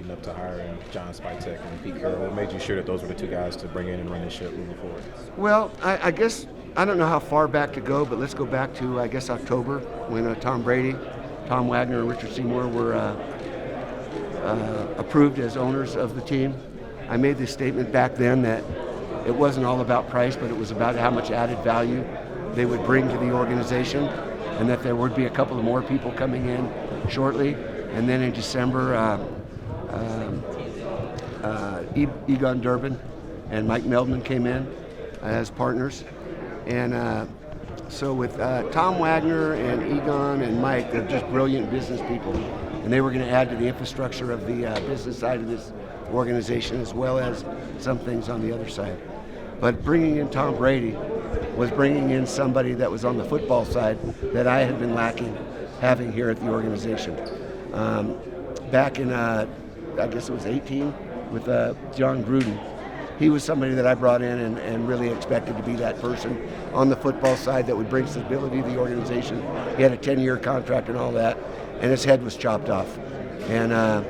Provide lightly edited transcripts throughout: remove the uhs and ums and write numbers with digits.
leading up to hiring John Spytek and Pete Carroll? What made you sure that those were the two guys to bring in and run this ship moving forward? Well, I guess I don't know how far back to go, but let's go back to, I guess, October when Tom Brady, Tom Wagner, and Richard Seymour were approved as owners of the team. I made this statement back then that it wasn't all about price, but it was about how much added value they would bring to the organization, and that there would be a couple of more people coming in shortly. And then in December, Egon Durbin and Mike Meldman came in as partners. And so with Tom Wagner and Egon and Mike, they're just brilliant business people. And they were going to add to the infrastructure of the business side of this organization, as well as some things on the other side. But bringing in Tom Brady was bringing in somebody that was on the football side that I had been lacking having here at the organization. Back in, I guess it was 18, with John Gruden, he was somebody that I brought in and really expected to be that person on the football side that would bring stability to the organization. He had a 10-year contract and all that, and his head was chopped off. And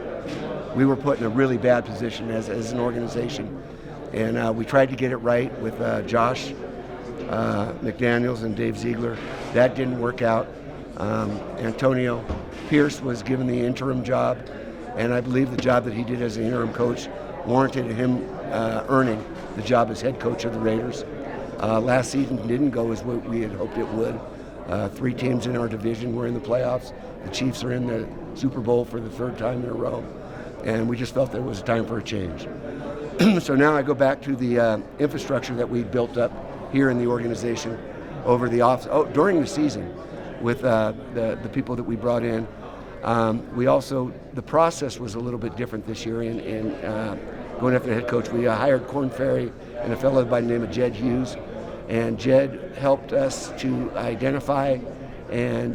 we were put in a really bad position as an organization. And we tried to get it right with Josh McDaniels and Dave Ziegler. That didn't work out. Antonio Pierce was given the interim job, and I believe the job that he did as an interim coach warranted him earning the job as head coach of the Raiders. Last season didn't go as we had hoped it would. 3 teams in our division were in the playoffs. The Chiefs are in the Super Bowl for the 3rd time in a row, and we just felt that it was time for a change. So now I go back to the infrastructure that we built up here in the organization over the during the season with the people that we brought in. We also, the process was a little bit different this year in going after the head coach. We hired Korn Ferry and a fellow by the name of Jed Hughes, and Jed helped us to identify and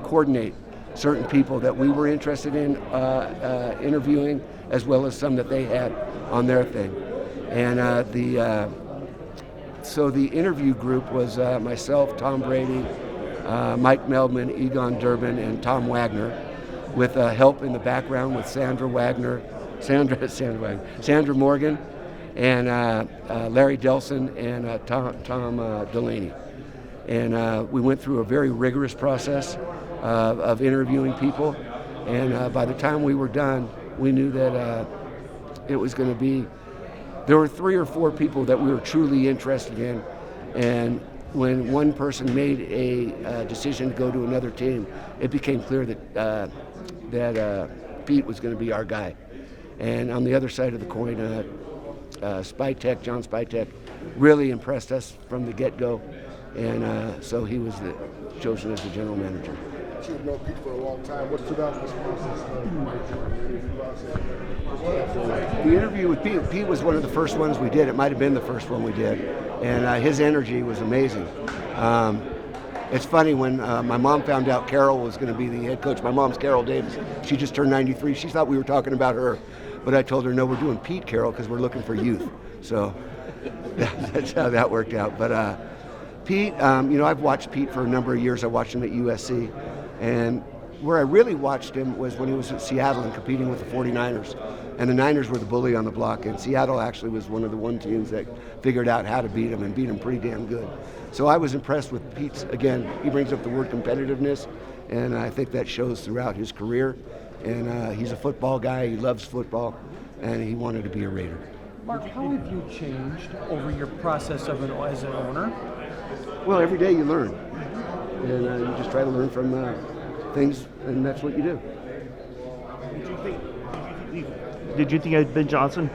coordinate certain people that we were interested in interviewing, as well as some that they had on their thing. And so the interview group was myself, Tom Brady, Mike Meldman, Egon Durbin, and Tom Wagner, with help in the background with Sandra Morgan, and Larry Delson, and Tom Delaney. And we went through a very rigorous process of interviewing people, and by the time we were done, we knew that it was going to be, there were 3 or 4 people that we were truly interested in, and when one person made a decision to go to another team, it became clear that Pete was going to be our guy. And on the other side of the coin, Spytek, John Spytek, really impressed us from the get-go, and so he was chosen as the general manager. You've known Pete for a long time. What stood out in this process? The interview with Pete was one of the first ones we did. It might have been the first one we did, and his energy was amazing. It's funny, when my mom found out Carroll was going to be the head coach. My mom's Carol Davis. She just turned 93. She thought we were talking about her, but I told her, no, we're doing Pete Carroll because we're looking for youth. So that's how that worked out. But Pete, I've watched Pete for a number of years. I watched him at USC. And where I really watched him was when he was at Seattle and competing with the 49ers. And the Niners were the bully on the block, and Seattle actually was one of the teams that figured out how to beat him and beat him pretty damn good. So I was impressed with Pete's, again, he brings up the word competitiveness, and I think that shows throughout his career. And he's a football guy, he loves football, and he wanted to be a Raider. Mark, how have you changed over your process as an owner? Well, every day you learn. And you just try to learn from things, and that's what you do. Did you think it had Ben Johnson?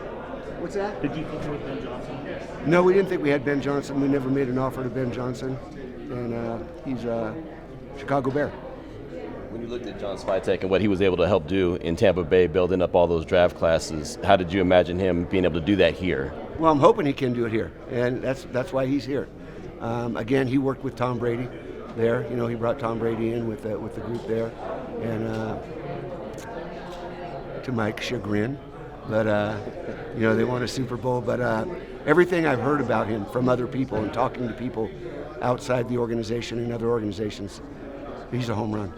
What's that? Did you think it was Ben Johnson? No, we didn't think we had Ben Johnson. We never made an offer to Ben Johnson, and he's a Chicago Bear. When you looked at John Spytek and what he was able to help do in Tampa Bay, building up all those draft classes, how did you imagine him being able to do that here? Well, I'm hoping he can do it here, and that's why he's here. Again, he worked with Tom Brady there. He brought Tom Brady in with the group there, and to my chagrin, but they won a Super Bowl. But everything I've heard about him from other people and talking to people outside the organization and other organizations, he's a home run.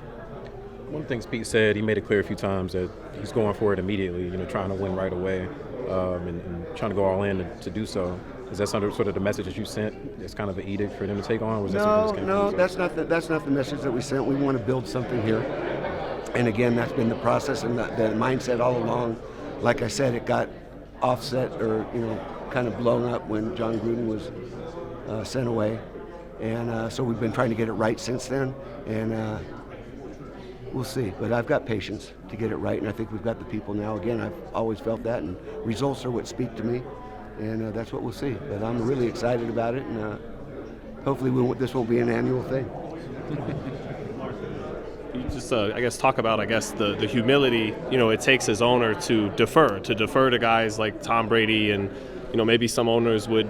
One of the things Pete said, he made it clear a few times that he's going for it immediately, trying to win right away, and trying to go all in to do so. Is that sort of the message that you sent? It's kind of an edict for them to take on? Or was that something No, that's not the message that we sent. We want to build something here. And again, that's been the process and the mindset all along. Like I said, it got offset or, kind of blown up when John Gruden was sent away. And so we've been trying to get it right since then. And we'll see. But I've got patience to get it right. And I think we've got the people now. Again, I've always felt that. And results are what speak to me. And that's what we'll see. But I'm really excited about it. And hopefully this won't be an annual thing. You just, I guess, talk about, the humility, it takes as owner to defer to guys like Tom Brady and, maybe some owners would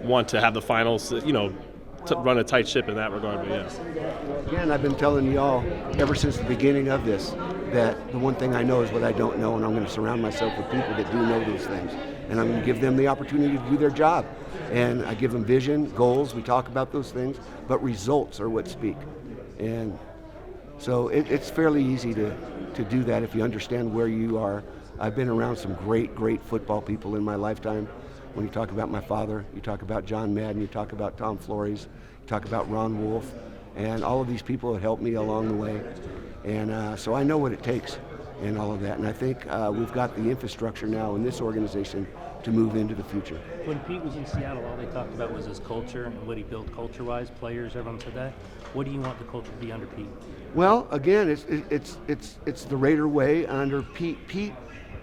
want to have the finals, to run a tight ship in that regard, but yes. Again, I've been telling y'all ever since the beginning of this that the one thing I know is what I don't know, and I'm going to surround myself with people that do know those things. And I'm going to give them the opportunity to do their job. And I give them vision, goals, we talk about those things, but results are what speak. And so it's fairly easy to do that if you understand where you are. I've been around some great football people in my lifetime. When you talk about my father, you talk about John Madden, you talk about Tom Flores, you talk about Ron Wolf, and all of these people have helped me along the way. And so I know what it takes and all of that. And I think we've got the infrastructure now in this organization to move into the future. When Pete was in Seattle, all they talked about was his culture and what he built culture-wise, players, everyone said that. What do you want the culture to be under Pete? Well, again, it's the Raider way under Pete. Pete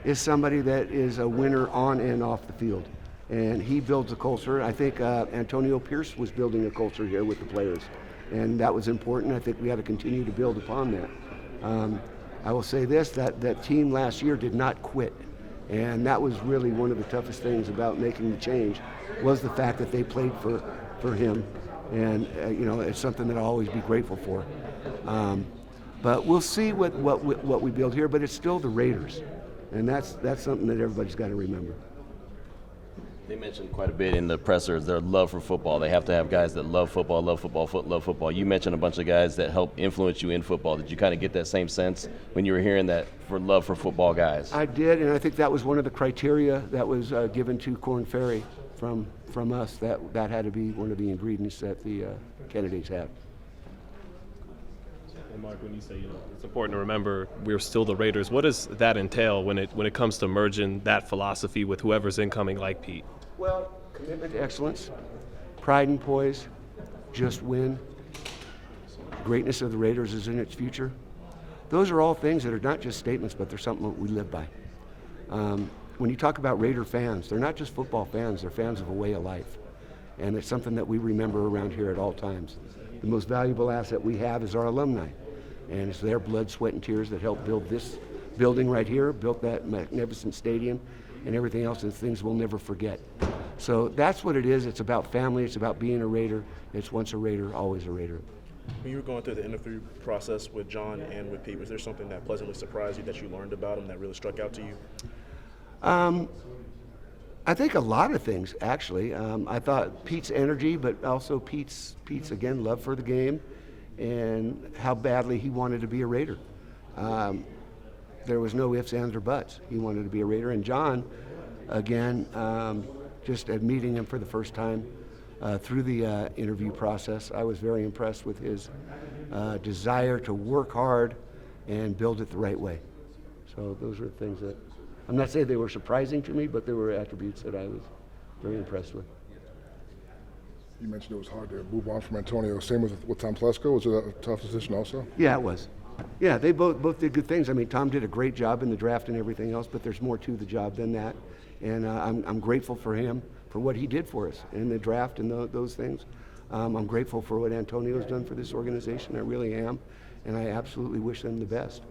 is somebody that is a winner on and off the field. And he builds a culture. I think Antonio Pierce was building a culture here with the players. And that was important. I think we had to continue to build upon that. I will say this, that team last year did not quit. And that was really one of the toughest things about making the change, was the fact that they played for him. And it's something that I'll always be grateful for. But we'll see what we build here, but it's still the Raiders. And that's something that everybody's got to remember. They mentioned quite a bit in the pressers their love for football. They have to have guys that love football. Love football. You mentioned a bunch of guys that help influence you in football. Did you kind of get that same sense when you were hearing that for love for football guys? I did, and I think that was one of the criteria that was given to Korn Ferry from us. That had to be one of the ingredients that the candidates had. And Mark, when you say it's important to remember we're still the Raiders, what does that entail when it comes to merging that philosophy with whoever's incoming like Pete? Well, commitment to excellence, pride and poise, just win. Greatness of the Raiders is in its future. Those are all things that are not just statements, but they're something that we live by. When you talk about Raider fans, they're not just football fans, they're fans of a way of life. And it's something that we remember around here at all times. The most valuable asset we have is our alumni. And it's their blood, sweat, and tears that helped build this building right here, built that magnificent stadium, and everything else, and things we'll never forget. So that's what it is. It's about family. It's about being a Raider. It's once a Raider, always a Raider. When you were going through the interview process with John and with Pete, was there something that pleasantly surprised you that you learned about him that really struck out to you? I think a lot of things, actually. I thought Pete's energy, but also Pete's again, love for the game and how badly he wanted to be a Raider. There was no ifs, ands, or buts. He wanted to be a Raider. And John, again, just at meeting him for the first time through the interview process, I was very impressed with his desire to work hard and build it the right way. So those were things that, I'm not saying they were surprising to me, but there were attributes that I was very impressed with. You mentioned it was hard to move on from Antonio. Same with Tom Plesko. Was it a tough decision also? Yeah, it was. Yeah, they both did good things. I mean, Tom did a great job in the draft and everything else, but there's more to the job than that. And I'm grateful for him for what he did for us in the draft and those things. I'm grateful for what Antonio's done for this organization. I really am. And I absolutely wish them the best.